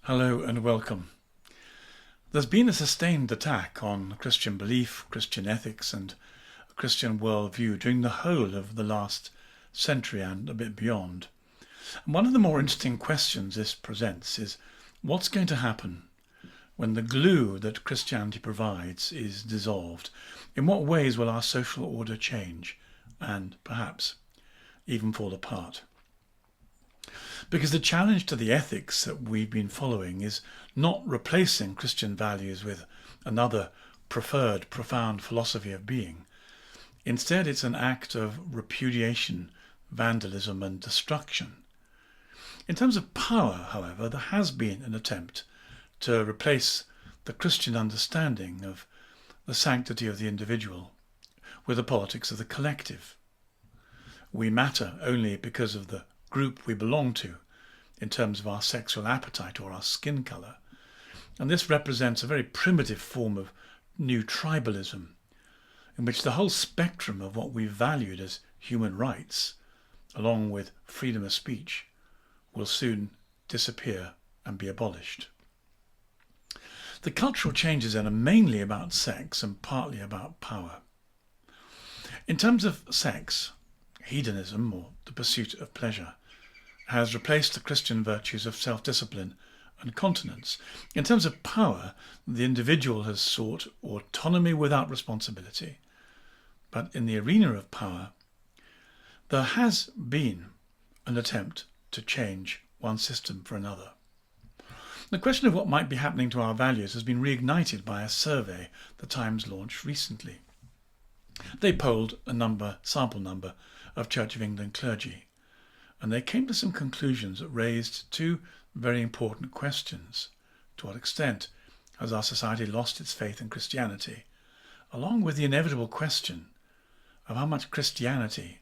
Hello and welcome. There's been a sustained attack on Christian belief, Christian ethics and a Christian worldview during the whole of the last century and a bit beyond. And one of the more interesting questions this presents is what's going to happen when the glue that Christianity provides is dissolved? In what ways will our social order change and perhaps even fall apart? Because the challenge to the ethics that we've been following is not replacing Christian values with another preferred, profound philosophy of being. Instead, it's an act of repudiation, vandalism and destruction. In terms of power, however, there has been an attempt to replace the Christian understanding of the sanctity of the individual with the politics of the collective. We matter only because of the group we belong to in terms of our sexual appetite or our skin colour. And this represents a very primitive form of new tribalism in which the whole spectrum of what we valued as human rights, along with freedom of speech, will soon disappear and be abolished. The cultural changes then are mainly about sex and partly about power. In terms of sex, hedonism, or the pursuit of pleasure, has replaced the Christian virtues of self-discipline and continence. In terms of power, the individual has sought autonomy without responsibility. But in the arena of power, there has been an attempt to change one system for another. The question of what might be happening to our values has been reignited by a survey the Times launched recently. They polled a sample number of Church of England clergy, and they came to some conclusions that raised two very important questions. To what extent has our society lost its faith in Christianity, along with the inevitable question of how much Christianity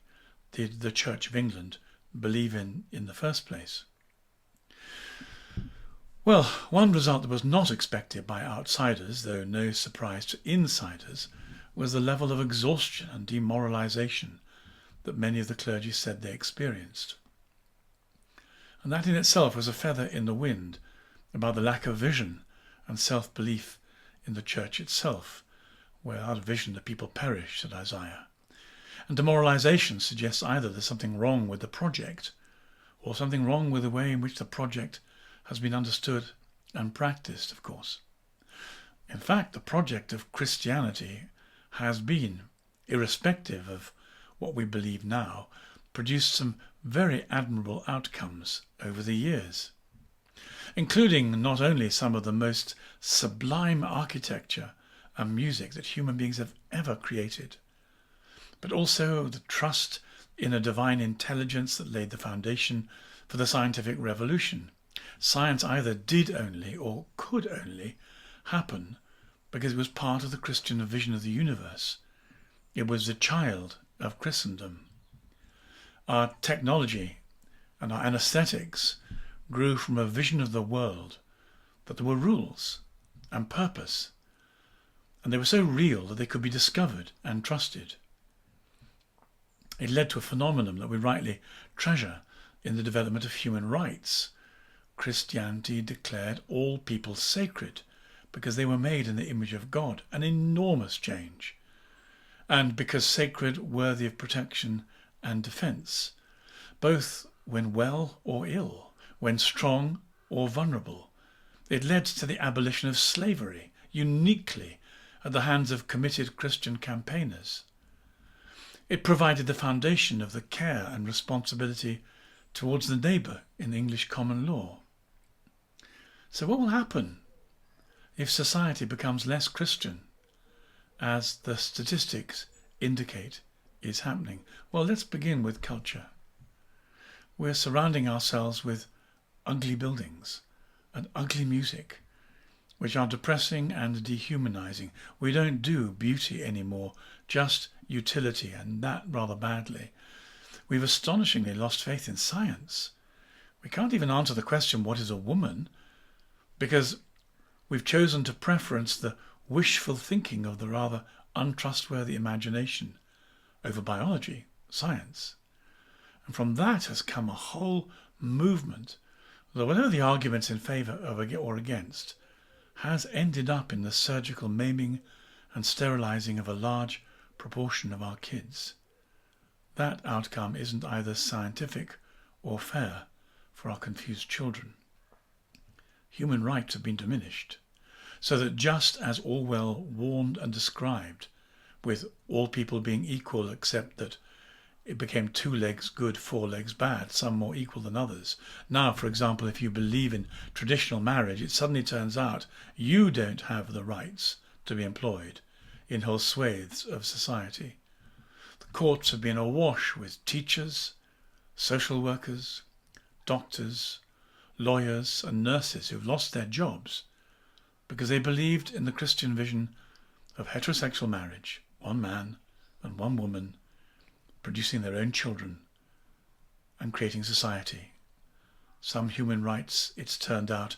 did the Church of England believe in the first place? Well, one result that was not expected by outsiders, though no surprise to insiders, was the level of exhaustion and demoralisation that many of the clergy said they experienced. And that in itself was a feather in the wind about the lack of vision and self-belief in the church itself. Without vision the people perish, said Isaiah. And demoralisation suggests either there's something wrong with the project or something wrong with the way in which the project has been understood and practiced, of course. In fact, the project of Christianity has been, irrespective of what we believe now, produced some very admirable outcomes over the years, including not only some of the most sublime architecture and music that human beings have ever created, but also the trust in a divine intelligence that laid the foundation for the scientific revolution. Science either did only or could only happen because it was part of the Christian vision of the universe. It was the child of Christendom. Our technology and our anesthetics grew from a vision of the world that there were rules and purpose, and they were so real that they could be discovered and trusted. It led to a phenomenon that we rightly treasure in the development of human rights. Christianity declared all people sacred because they were made in the image of God, an enormous change, and because sacred, worthy of protection and defence, both when well or ill, when strong or vulnerable. It led to the abolition of slavery, uniquely at the hands of committed Christian campaigners. It provided the foundation of the care and responsibility towards the neighbour in English common law. So what will happen if society becomes less Christian, as the statistics indicate is happening? Well, let's begin with culture. We're surrounding ourselves with ugly buildings and ugly music, which are depressing and dehumanizing. We don't do beauty anymore, just utility, and that rather badly. We've astonishingly lost faith in science. We can't even answer the question, what is a woman? Because we've chosen to preference the wishful thinking of the rather untrustworthy imagination over biology, science. And from that has come a whole movement Though whatever the arguments in favour of or against, has ended up in the surgical maiming and sterilising of a large proportion of our kids. That outcome isn't either scientific or fair for our confused children. Human rights have been diminished, so that just as Orwell warned and described, with all people being equal except that it became 2 legs good, 4 legs bad, some more equal than others. Now, for example, if you believe in traditional marriage, it suddenly turns out you don't have the rights to be employed in whole swathes of society. The courts have been awash with teachers, social workers, doctors, lawyers and nurses who've lost their jobs because they believed in the Christian vision of heterosexual marriage, one man and one woman producing their own children and creating society. Some human rights, it's turned out,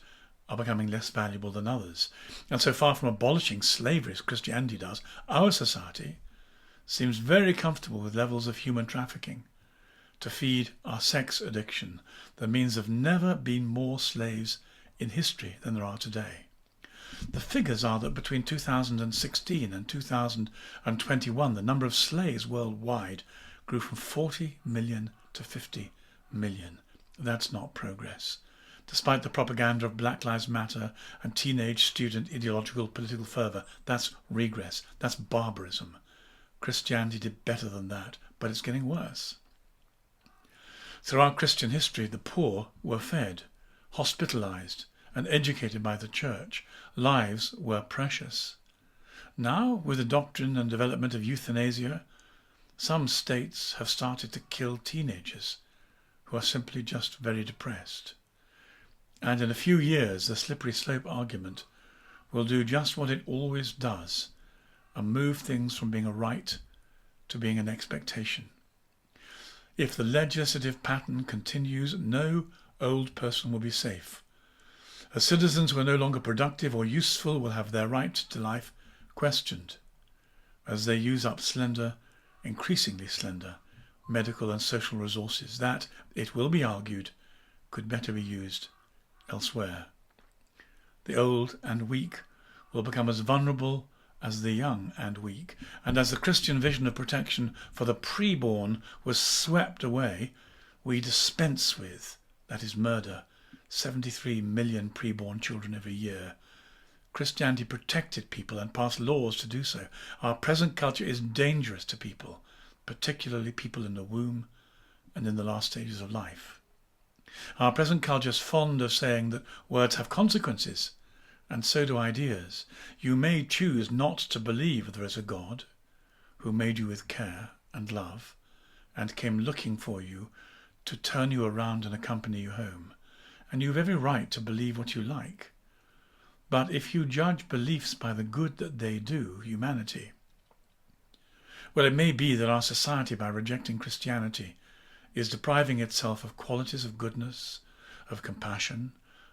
are becoming less valuable than others. And so far from abolishing slavery as Christianity does, our society seems very comfortable with levels of human trafficking to feed our sex addiction. There means there have never been more slaves in history than there are today. The figures are that between 2016 and 2021, the number of slaves worldwide grew from 40 million to 50 million. That's not progress. Despite the propaganda of Black Lives Matter and teenage student ideological political fervour, that's regress, that's barbarism. Christianity did better than that, but it's getting worse. Throughout Christian history, the poor were fed, hospitalised and educated by the church. Lives were precious. Now, with the doctrine and development of euthanasia, some states have started to kill teenagers who are simply just very depressed. And in a few years, the slippery slope argument will do just what it always does and move things from being a right to being an expectation. If the legislative pattern continues, no old person will be safe. As citizens who are no longer productive or useful will have their right to life questioned as they use up slender, increasingly slender, medical and social resources that, it will be argued, could better be used elsewhere. The old and weak will become as vulnerable as the young and weak, and as the Christian vision of protection for the preborn was swept away, we dispense with, that is murder, 73 million preborn children every year. Christianity protected people and passed laws to do so. Our present culture is dangerous to people, particularly people in the womb and in the last stages of life. Our present culture is fond of saying that words have consequences, and so do ideas. You may choose not to believe there is a God who made you with care and love and came looking for you to turn you around and accompany you home. And you have every right to believe what you like. But if you judge beliefs by the good that they do, humanity, well, it may be that our society, by rejecting Christianity, is depriving itself of qualities of goodness, of compassion,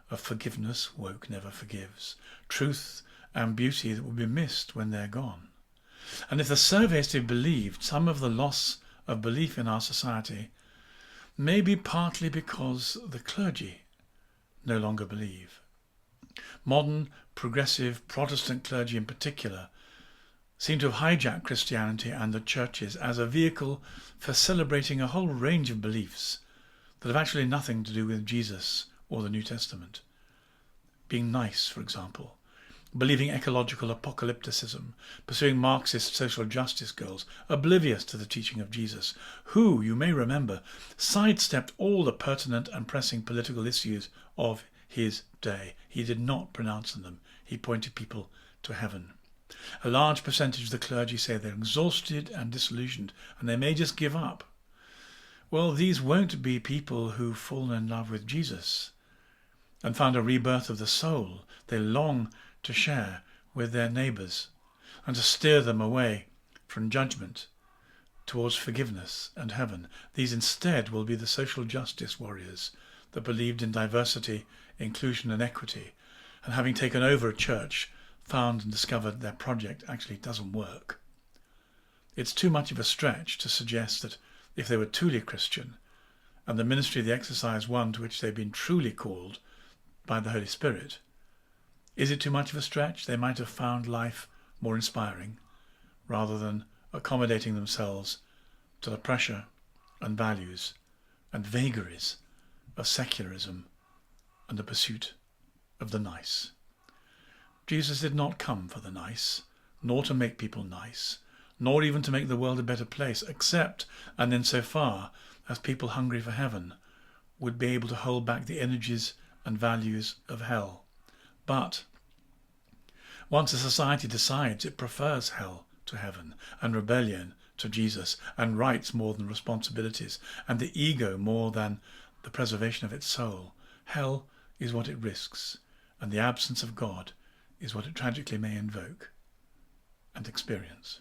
of forgiveness, woke never forgives, truth and beauty that will be missed when they're gone. And if the surveys to be believed, some of the loss of belief in our society may be partly because the clergy no longer believe. Modern, progressive, Protestant clergy in particular seem to have hijacked Christianity and the churches as a vehicle for celebrating a whole range of beliefs that have actually nothing to do with Jesus or the New Testament. Being nice, for example, believing ecological apocalypticism, pursuing Marxist social justice goals, oblivious to the teaching of Jesus, who, you may remember, sidestepped all the pertinent and pressing political issues of his day. He did not pronounce on them. He pointed people to heaven. A large percentage of the clergy say they're exhausted and disillusioned, and they may just give up. Well, these won't be people who've fallen in love with Jesus and found a rebirth of the soul they long to share with their neighbours and to steer them away from judgment towards forgiveness and heaven. These instead will be the social justice warriors that believed in diversity, inclusion and equity, and having taken over a church, found and discovered their project actually doesn't work. It's too much of a stretch to suggest that if they were truly Christian and the ministry of the exercise one to which they've been truly called by the Holy Spirit, is it too much of a stretch? They might have found life more inspiring rather than accommodating themselves to the pressure and values and vagaries of secularism and the pursuit of the nice. Jesus did not come for the nice, nor to make people nice, nor even to make the world a better place, except and in so far as people hungry for heaven would be able to hold back the energies and values of hell. But once a society decides it prefers hell to heaven, and rebellion to Jesus, and rights more than responsibilities, and the ego more than the preservation of its soul, hell is what it risks, and the absence of God is what it tragically may invoke and experience.